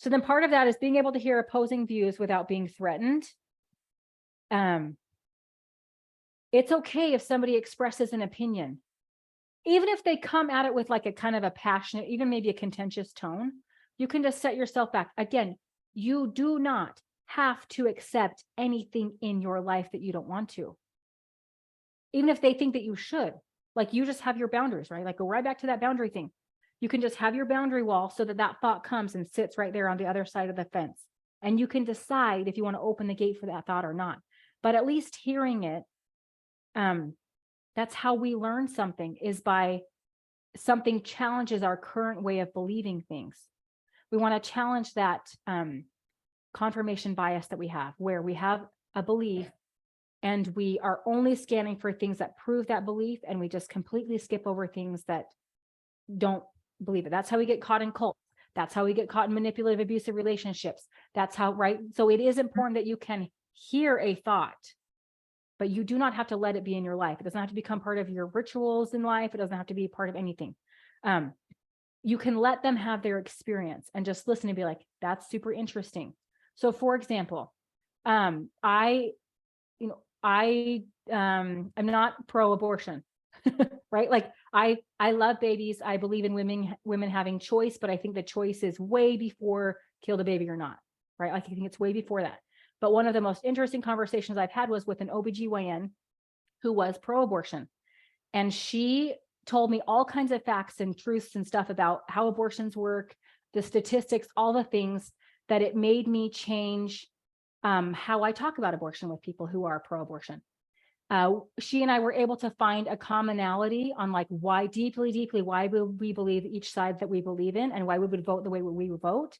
So then part of that is being able to hear opposing views without being threatened. It's okay if somebody expresses an opinion, even if they come at it with like a kind of a passionate, even maybe a contentious tone. You can just set yourself back. Again, you do not have to accept anything in your life that you don't want to, even if they think that you should. Like, you just have your boundaries, right? Like, go right back to that boundary thing. You can just have your boundary wall so that that thought comes and sits right there on the other side of the fence. And you can decide if you want to open the gate for that thought or not. But at least hearing it, that's how we learn something, is by something challenges our current way of believing things. We want to challenge that confirmation bias that we have, where we have a belief and we are only scanning for things that prove that belief, and we just completely skip over things that don't believe it. That's how we get caught in cults. That's how we get caught in manipulative, abusive relationships. That's how, right? So it is important that you can hear a thought, but you do not have to let it be in your life. It doesn't have to become part of your rituals in life. It doesn't have to be part of anything. You can let them have their experience and just listen and be like, that's super interesting. So for example, I'm not pro-abortion, right? Like, I love babies. I believe in women having choice, but I think the choice is way before kill the baby or not, right? Like, I think it's way before that. But one of the most interesting conversations I've had was with an OBGYN who was pro-abortion. And she told me all kinds of facts and truths and stuff about how abortions work, the statistics, all the things, that it made me change how I talk about abortion with people who are pro-abortion. She and I were able to find a commonality on like why deeply, why we believe each side that we believe in, and why we would vote the way we would vote.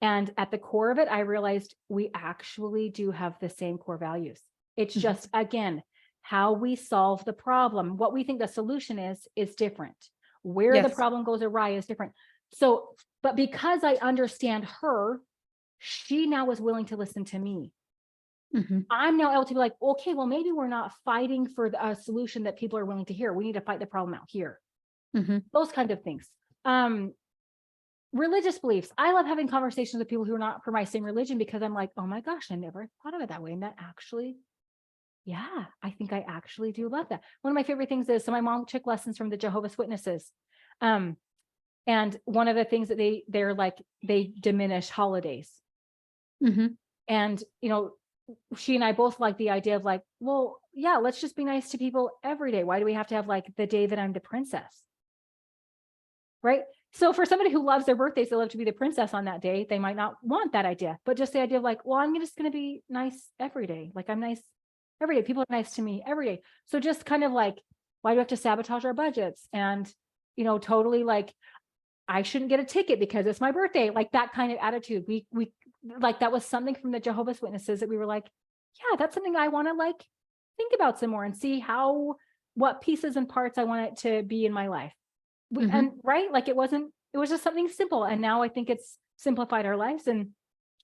And at the core of it, I realized we actually do have the same core values. It's just, again, how we solve the problem. What we think the solution is different. Where the problem goes awry is different. So, but because I understand her, she now was willing to listen to me. I'm now able to be like, okay, well, maybe we're not fighting for a solution that people are willing to hear. We need to fight the problem out here. Those kinds of things. Religious beliefs. I love having conversations with people who are not from my same religion, because I'm like, oh my gosh, I never thought of it that way. And that actually, yeah, I think I actually do love that. One of my favorite things is, so my mom took lessons from the Jehovah's Witnesses. And one of the things that they're like, they diminish holidays. And, you know, she and I both like the idea of like, well, yeah, let's just be nice to people every day. Why do we have to have like the day that I'm the princess? Right? So for somebody who loves their birthdays, they love to be the princess on that day, they might not want that idea, but just the idea of like, well, I'm just going to be nice every day. Like, I'm nice every day. People are nice to me every day. So just kind of like, why do we have to sabotage our budgets? And, you know, totally like, I shouldn't get a ticket because it's my birthday. Like that kind of attitude. We like, that was something from the Jehovah's Witnesses that we were like, yeah, that's something I want to like think about some more and see what pieces and parts I want it to be in my life. And right, like it was just something simple. And now I think it's simplified our lives, and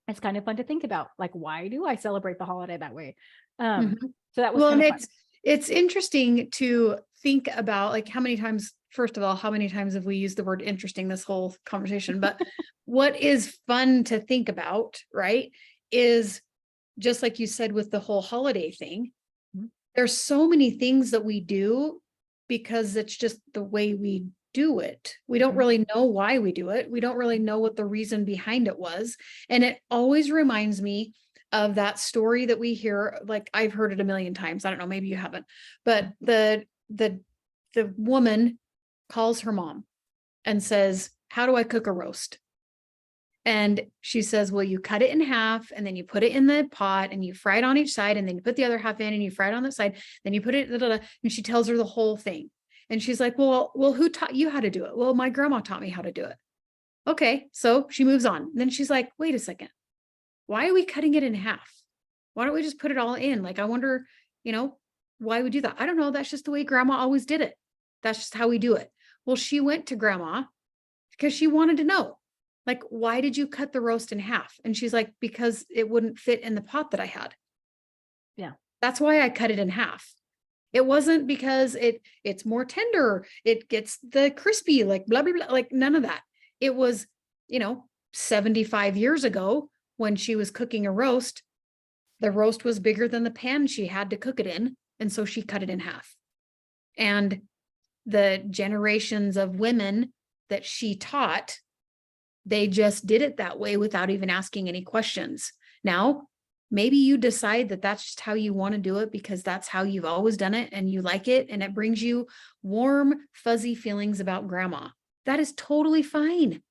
it's kind of fun to think about, like, why do I celebrate the holiday that way? So that was kind of fun. It's interesting to think about, like, how many times have we used the word interesting this whole conversation? But what is fun to think about, right, is just like you said with the whole holiday thing, there's so many things that we do because it's just the way we do it. We don't really know why we do it. We don't really know what the reason behind it was. And it always reminds me of that story that we hear, like I've heard it a million times. I don't know, maybe you haven't, but the woman calls her mom and says, how do I cook a roast? And she says, well, you cut it in half and then you put it in the pot and you fry it on each side, and then you put the other half in and you fry it on the side. Then you put it, and she tells her the whole thing. And she's like, well, who taught you how to do it? Well, my grandma taught me how to do it. Okay. So she moves on. And then she's like, wait a second. Why are we cutting it in half? Why don't we just put it all in? Like, I wonder, why we do that. I don't know. That's just the way grandma always did it. That's just how we do it. Well, she went to grandma because she wanted to know, like, why did you cut the roast in half? And she's like, because it wouldn't fit in the pot that I had. Yeah. That's why I cut it in half. It wasn't because it's more tender. It gets the crispy, like blah, blah, blah, like none of that. It was, 75 years ago, when she was cooking a roast, the roast was bigger than the pan she had to cook it in. And so she cut it in half. And the generations of women that she taught, they just did it that way without even asking any questions. Now, maybe you decide that that's just how you want to do it because that's how you've always done it and you like it and it brings you warm, fuzzy feelings about grandma. That is totally fine.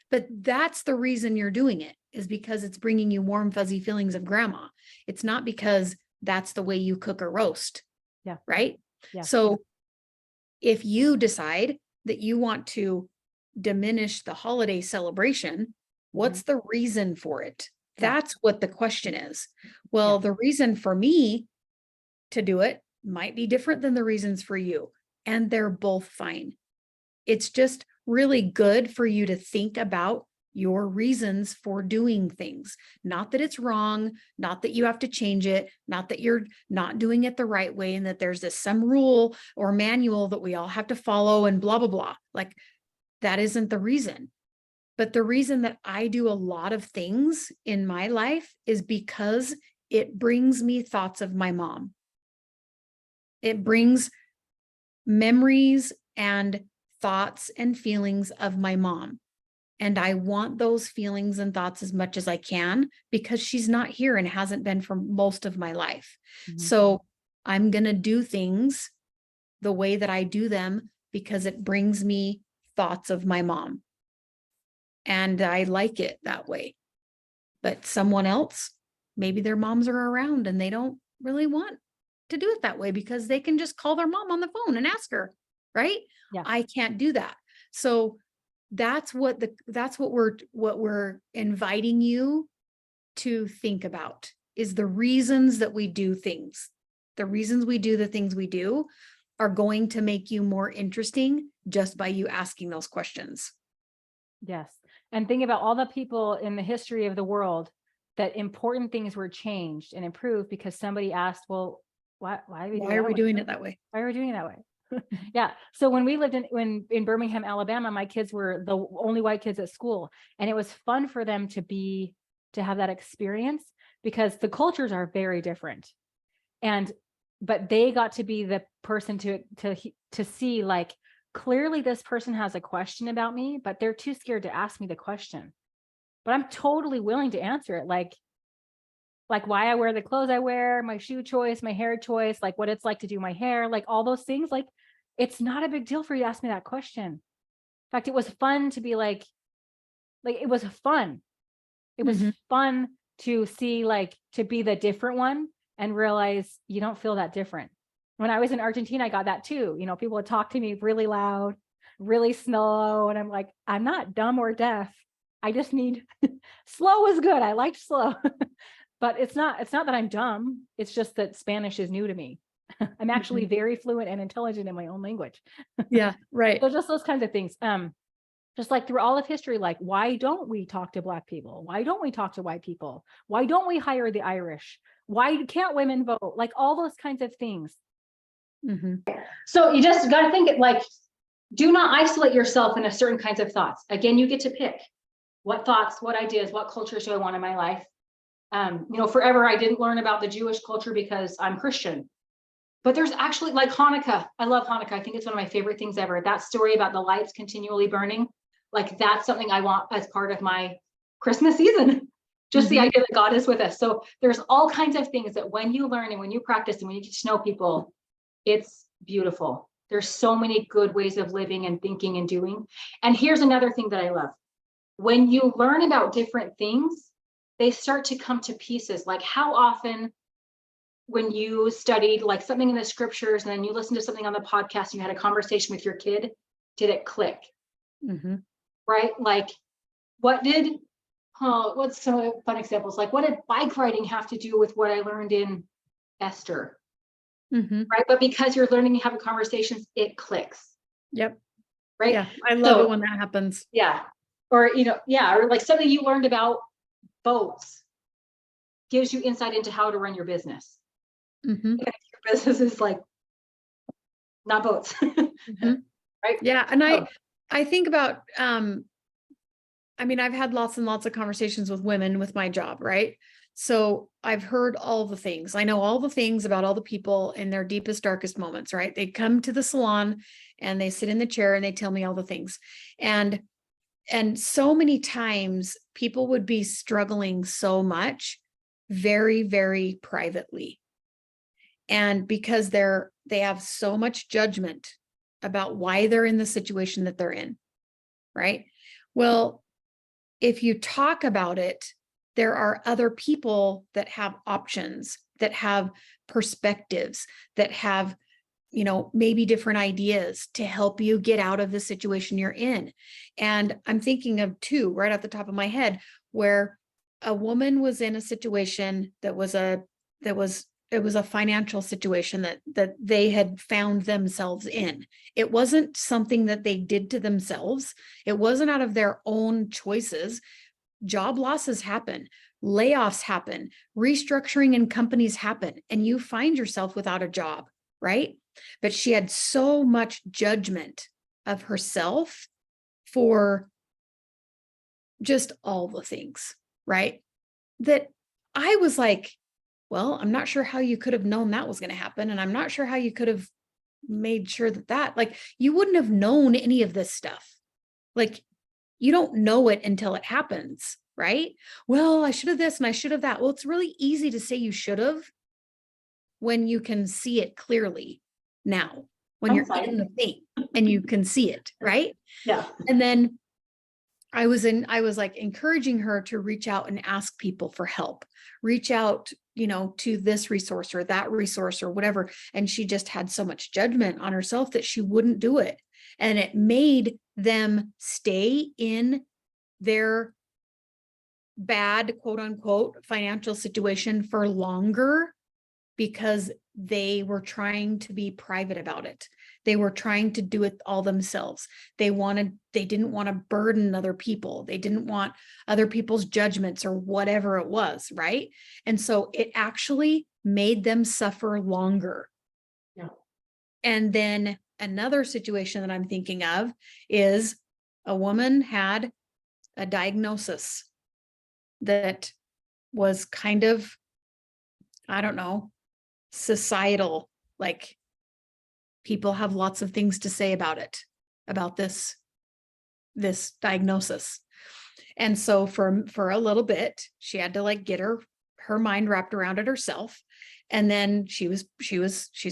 But that's the reason you're doing it, is because it's bringing you warm, fuzzy feelings of grandma. It's not because that's the way you cook a roast. Yeah. Right? Yeah. So if you decide that you want to diminish the holiday celebration, what's the reason for it? Yeah. That's what the question is. Well, the reason for me to do it might be different than the reasons for you, and they're both fine. It's just really good for you to think about your reasons for doing things. Not that it's wrong, not that you have to change it, not that you're not doing it the right way and that there's some rule or manual that we all have to follow and blah, blah, blah. Like, that isn't the reason. But the reason that I do a lot of things in my life is because it brings me thoughts of my mom. It brings memories and thoughts and feelings of my mom. And I want those feelings and thoughts as much as I can because she's not here and hasn't been for most of my life. So I'm going to do things the way that I do them because it brings me thoughts of my mom. And I like it that way. But someone else, maybe their moms are around and they don't really want to do it that way because they can just call their mom on the phone and ask her, right? Yeah. I can't do that. So that's what we're inviting you to think about, is the reasons that we do things. The reasons we do the things we do are going to make you more interesting just by you asking those questions. Yes. And think about all the people in the history of the world that important things were changed and improved because somebody asked, well, why are we doing it that way? Why are we doing it that way? Yeah. So when we lived in Birmingham, Alabama, my kids were the only white kids at school. And it was fun for them to have that experience because the cultures are very different. But they got to be the person to see, like, clearly this person has a question about me, but they're too scared to ask me the question. But I'm totally willing to answer it. Like why I wear the clothes I wear, my shoe choice, my hair choice, like what it's like to do my hair, like all those things. Like, it's not a big deal for you to ask me that question. In fact, it was fun to be like it was fun. It was fun to see, like, to be the different one and realize you don't feel that different. When I was in Argentina, I got that too. You know, people would talk to me really loud, really slow. And I'm like, I'm not dumb or deaf. I just need slow is good. I liked slow. But it's not that I'm dumb. It's just that Spanish is new to me. I'm actually very fluent and intelligent in my own language. Yeah, right. So just those kinds of things. Just like through all of history, like, why don't we talk to Black people? Why don't we talk to white people? Why don't we hire the Irish? Why can't women vote? Like all those kinds of things. So you just got to think it, like, do not isolate yourself in a certain kinds of thoughts. Again, you get to pick what thoughts, what ideas, what cultures do I want in my life. Forever I didn't learn about the Jewish culture because I'm Christian. But there's actually, like, Hanukkah. I love Hanukkah. I think it's one of my favorite things ever. That story about the lights continually burning, like, that's something I want as part of my Christmas season. Just the idea that God is with us. So there's all kinds of things that when you learn and when you practice and when you get to know people, it's beautiful. There's so many good ways of living and thinking and doing. And here's another thing that I love. When you learn about different things, they start to come to pieces. Like, how often when you studied, like, something in the scriptures and then you listened to something on the podcast and you had a conversation with your kid, did it click? Right? Like, what's some fun examples? Like, what did bike riding have to do with what I learned in Esther? Right? But because you're learning to have a conversation, it clicks. Yep. Right? Yeah. I love it when that happens. Yeah. Or, or like something you learned about boats gives you insight into how to run your business. Your business is like not boats. Right? Yeah. And I think about I mean, I've had lots and lots of conversations with women with my job, right? So I've heard all the things. I know all the things about all the people in their deepest, darkest moments, right? They come to the salon and they sit in the chair and they tell me all the things. And so many times people would be struggling so much very, very privately. And because they have so much judgment about why they're in the situation that they're in, right? Well, if you talk about it, there are other people that have options, that have perspectives, that have, maybe different ideas to help you get out of the situation you're in. And I'm thinking of two right off the top of my head, where a woman was in a situation that was it was a financial situation that they had found themselves in. It wasn't something that they did to themselves. It wasn't out of their own choices. Job losses happen, layoffs happen, restructuring in companies happen, and you find yourself without a job, right? But she had so much judgment of herself for just all the things, right? That I was like, well, I'm not sure how you could have known that was going to happen. And I'm not sure how you could have made sure that like, you wouldn't have known any of this stuff. Like, you don't know it until it happens, right? Well, I should have this and I should have that. Well, it's really easy to say you should have when you can see it clearly now, when you're in the thing and you can see it, right? Yeah. And then I was like encouraging her to reach out and ask people for help, reach out, to this resource or that resource or whatever. And she just had so much judgment on herself that she wouldn't do it. And it made them stay in their bad, quote unquote, financial situation for longer because they were trying to be private about it. They were trying to do it all themselves. They didn't want to burden other people. They didn't want other people's judgments or whatever it was, right? And so it actually made them suffer longer. Yeah. And then another situation that I'm thinking of is a woman had a diagnosis that was kind of, I don't know, societal, like people have lots of things to say about it, about this diagnosis. And so for a little bit, she had to like get her mind wrapped around it herself. And then she's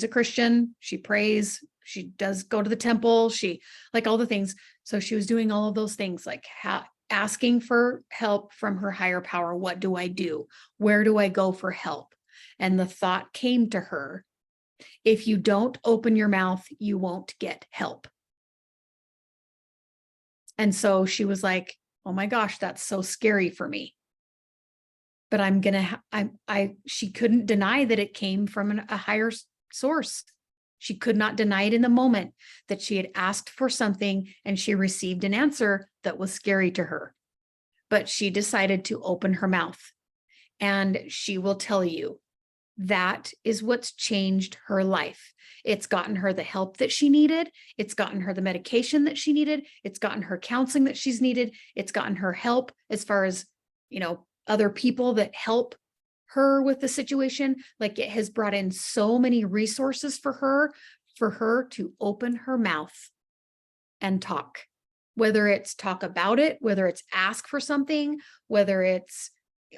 a Christian. She prays. She does go to the temple. She like all the things. So she was doing all of those things, like asking for help from her higher power. What do I do? Where do I go for help? And the thought came to her, if you don't open your mouth, you won't get help. And so she was like, oh my gosh, that's so scary for me. But she couldn't deny that it came from a higher source. She could not deny it in the moment that she had asked for something and she received an answer that was scary to her. But she decided to open her mouth. And she will tell you that is what's changed her life. It's gotten her the help that she needed. It's gotten her the medication that she needed. It's gotten her counseling that she's needed. It's gotten her help as far as, other people that help her with the situation. Like it has brought in so many resources for her to open her mouth and talk, whether it's talk about it, whether it's ask for something, whether it's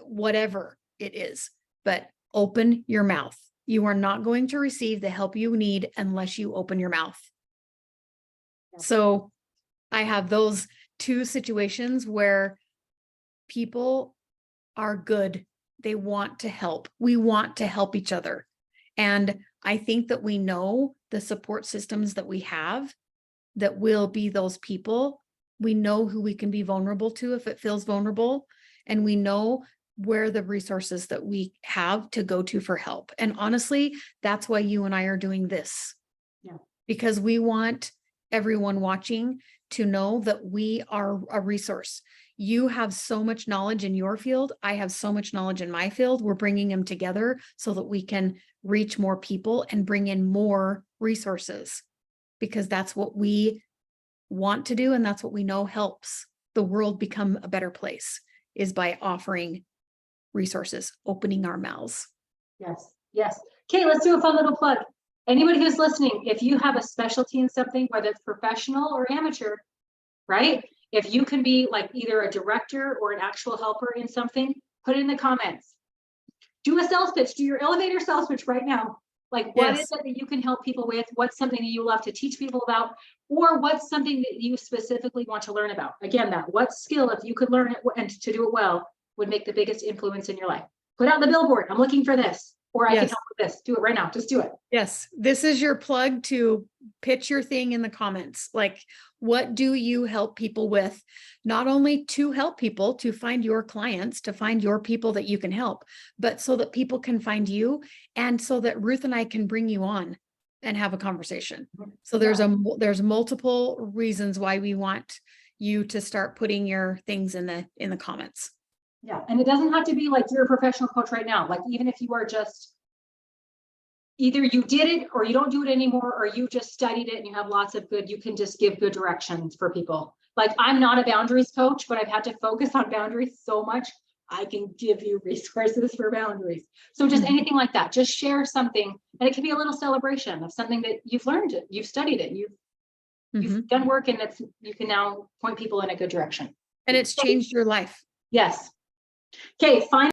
whatever it is, but open your mouth. You are not going to receive the help you need unless you open your mouth. So I have those two situations where people are good. They want to help. We want to help each other. And I think that we know the support systems that we have that will be those people. We know who we can be vulnerable to if it feels vulnerable. And we know where the resources that we have to go to for help. And honestly, that's why you and I are doing this. Yeah. Because we want everyone watching to know that we are a resource. You have so much knowledge in your field. I have so much knowledge in my field. We're bringing them together so that we can reach more people and bring in more resources, because that's what we want to do. And that's what we know helps. the world become a better place is by offering resources, opening our mouths. Yes, yes. Okay, let's do a fun little plug. Anybody who's listening, if you have a specialty in something, whether it's professional or amateur, right? If you can be like either a director or an actual helper in something, put it in the comments. Do a sales pitch, do your elevator sales pitch right now. Like, what is Yes. it that you can help people with? What's something that you love to teach people about? Or what's something that you specifically want to learn about? Again, that what skill, if you could learn it and to do it well, would make the biggest influence in your life. Put out the billboard, I'm looking for this, or I can Yes. help with this. Do it right now, just do it. Yes, this is your plug to pitch your thing in the comments. Like, what do you help people with? Not only to help people, to find your clients, to find your people that you can help, but so that people can find you and so that Ruth and I can bring you on and have a conversation. So there's multiple reasons why we want you to start putting your things in the comments. Yeah, and it doesn't have to be like you're a professional coach right now. Like, even if you are just either you did it or you don't do it anymore, or you just studied it and you have lots of good, you can just give good directions for people. Like, I'm not a boundaries coach, but I've had to focus on boundaries so much. I can give you resources for boundaries. So just anything like that, just share something, and it can be a little celebration of something that you've learned it, you've studied it, you've done work, and it's, you can now point people in a good direction. And it's changed your life. Yes. Okay, fine.